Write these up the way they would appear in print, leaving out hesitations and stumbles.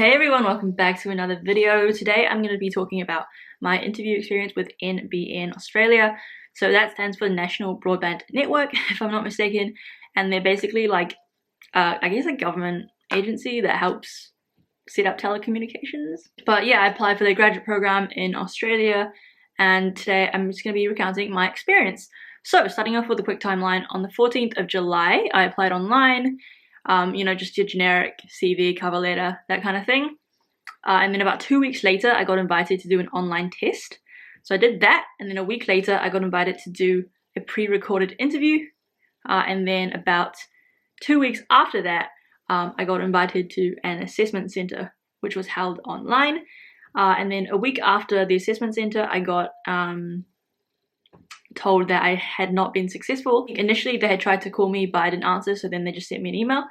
Hey everyone, welcome back to another video. Today I'm going to be talking about my interview experience with NBN Australia. So that stands for National Broadband Network, if I'm not mistaken, and they're basically like, I guess a government agency that helps set up telecommunications. But yeah, I applied for their graduate program in Australia, and today I'm just going to be recounting my experience. So starting off with a quick timeline, on the 14th of July, I applied online. Just your generic CV, cover letter, that kind of thing. And then about 2 weeks later, I got invited to do an online test. So I did that, and then a week later, I got invited to do a pre-recorded interview. And then about 2 weeks after that, I got invited to an assessment center, which was held online. And then a week after the assessment center, I got told that I had not been successful. Initially they had tried to call me, but I didn't answer, so then they just sent me an email.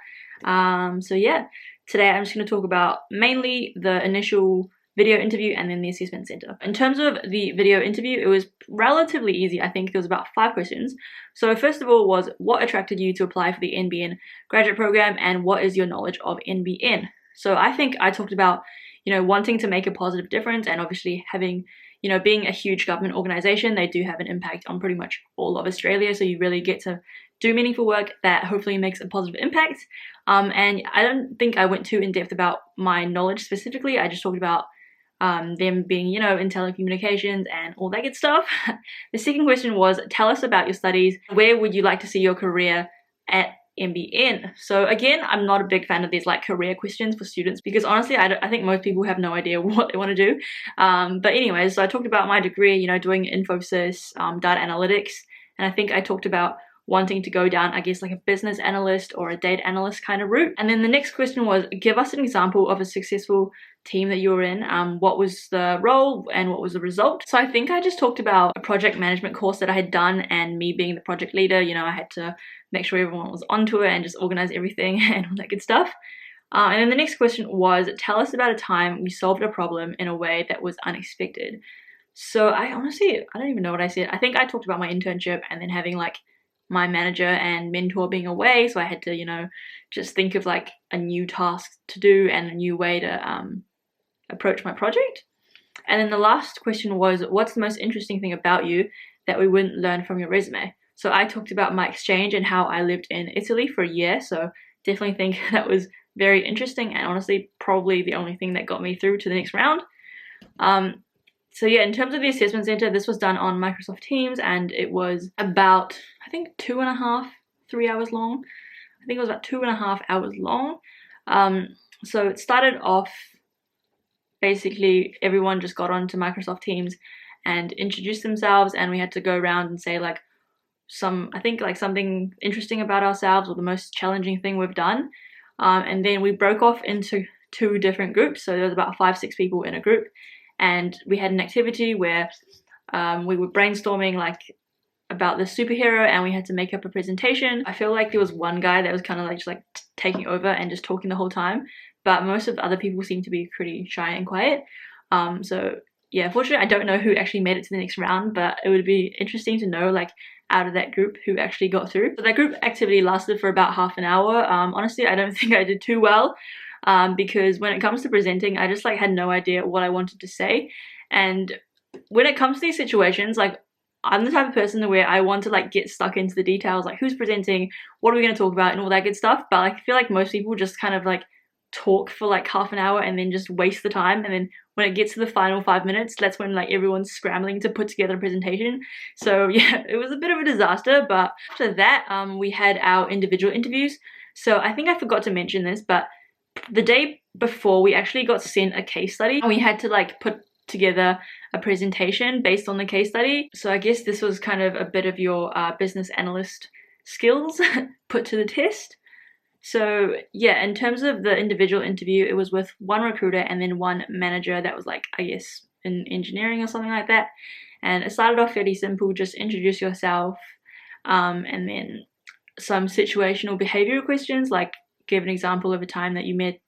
So yeah, today I'm just going to talk about mainly the initial video interview and then the assessment center. In terms of the video interview, it was relatively easy. I think there was about 5 questions. So first of all was, what attracted you to apply for the NBN graduate program, and what is your knowledge of NBN? So I think I talked about, wanting to make a positive difference, and obviously having, being a huge government organization, they do have an impact on pretty much all of Australia. So you really get to do meaningful work that hopefully makes a positive impact. And I don't think I went too in depth about my knowledge specifically. I just talked about them being, in telecommunications and all that good stuff. The second question was, tell us about your studies. Where would you like to see your career at NBN? So again, I'm not a big fan of these like career questions for students, because honestly I think most people have no idea what they want to do. But anyways, so I talked about my degree, doing Infosys, data analytics, and I think I talked about wanting to go down, I guess, like a business analyst or a data analyst kind of route. And then the next question was, give us an example of a successful team that you were in. What was the role and what was the result? So I think I just talked about a project management course that I had done, and me being the project leader, I had to make sure everyone was onto it and just organize everything and all that good stuff. And then the next question was, tell us about a time we solved a problem in a way that was unexpected. So I don't even know what I said. I think I talked about my internship and then having like my manager and mentor being away, so I had to, just think of like a new task to do and a new way to approach my project. And then the last question was, what's the most interesting thing about you that we wouldn't learn from your resume? So I talked about my exchange and how I lived in Italy for a year, so definitely think that was very interesting, and honestly probably the only thing that got me through to the next round. So yeah, in terms of the assessment center, this was done on Microsoft Teams, and it was about, I think, 2.5–3 hours long. I think it was about 2.5 hours long. So it started off, basically everyone just got onto Microsoft Teams and introduced themselves, and we had to go around and say like something interesting about ourselves, or the most challenging thing we've done. And then we broke off into 2 different groups. So there was about 5–6 people in a group. And we had an activity where we were brainstorming like about the superhero, and we had to make up a presentation. I feel like there was one guy that was kind of like just like taking over and just talking the whole time, but most of the other people seemed to be pretty shy and quiet. So yeah, unfortunately I don't know who actually made it to the next round, but it would be interesting to know like out of that group who actually got through. So that group activity lasted for about half an hour. Honestly, I don't think I did too well. Because when it comes to presenting, I just like had no idea what I wanted to say. And when it comes to these situations, like I'm the type of person where I want to like get stuck into the details, like who's presenting, what are we going to talk about, and all that good stuff. But like, I feel like most people just kind of like talk for like half an hour and then just waste the time, and then when it gets to the final 5 minutes, that's when like everyone's scrambling to put together a presentation. So yeah, it was a bit of a disaster. But after that, we had our individual interviews. So I think I forgot to mention this, but the day before we actually got sent a case study, and we had to like put together a presentation based on the case study. So I guess this was kind of a bit of your business analyst skills put to the test. So yeah, in terms of the individual interview, it was with one recruiter and then one manager that was like, I guess, in engineering or something like that. And it started off fairly simple, just introduce yourself, and then some situational behavioral questions, like give an example of a time that you met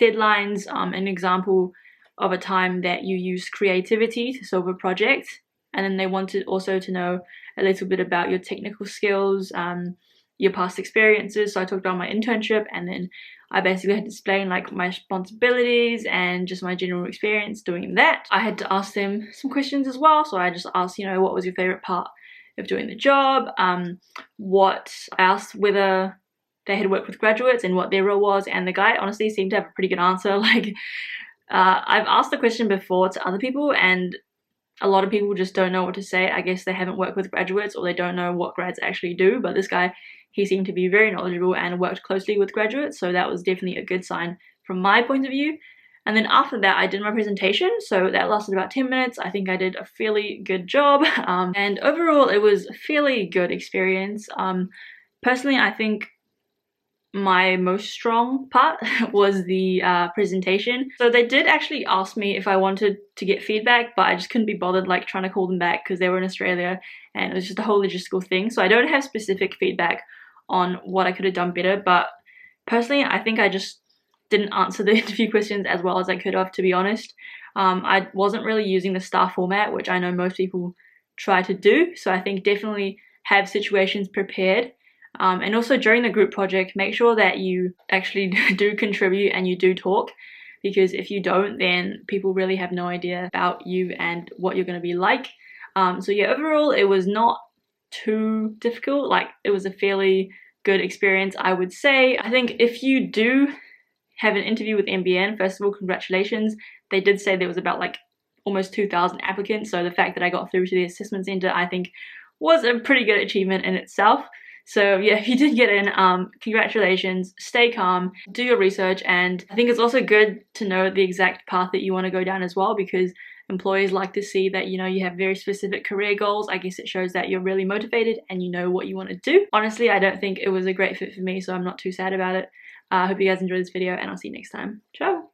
deadlines, an example of a time that you used creativity to solve a project. And then they wanted also to know a little bit about your technical skills, your past experiences. So I talked about my internship, and then I basically had to explain like my responsibilities and just my general experience doing that. I had to ask them some questions as well, so I just asked, you know, what was your favorite part of doing the job? I asked whether they had worked with graduates and what their role was, and the guy honestly seemed to have a pretty good answer. Like, I've asked the question before to other people, and a lot of people just don't know what to say. I guess they haven't worked with graduates, or they don't know what grads actually do, but this guy, he seemed to be very knowledgeable and worked closely with graduates, so that was definitely a good sign from my point of view. And then after that, I did my presentation, so that lasted about 10 minutes. I think I did a fairly good job, and overall it was a fairly good experience. Personally, I think my most strong part was the presentation. So they did actually ask me if I wanted to get feedback, but I just couldn't be bothered like trying to call them back because they were in Australia, and it was just a whole logistical thing. So I don't have specific feedback on what I could have done better, but personally I think I just didn't answer the interview questions as well as I could have, to be honest. I wasn't really using the STAR format, which I know most people try to do, so I think definitely have situations prepared. And also during the group project, make sure that you actually do contribute and you do talk, because if you don't, then people really have no idea about you and what you're going to be like. So yeah, overall it was not too difficult. Like, it was a fairly good experience, I would say. I think if you do have an interview with NBN, first of all, congratulations. They did say there was about like almost 2,000 applicants, so the fact that I got through to the assessment center, I think, was a pretty good achievement in itself. So yeah, if you did get in, congratulations, stay calm, do your research, and I think it's also good to know the exact path that you want to go down as well, because employers like to see that, you know, you have very specific career goals. I guess it shows that you're really motivated and you know what you want to do. Honestly, I don't think it was a great fit for me, so I'm not too sad about it. I hope you guys enjoyed this video, and I'll see you next time. Ciao!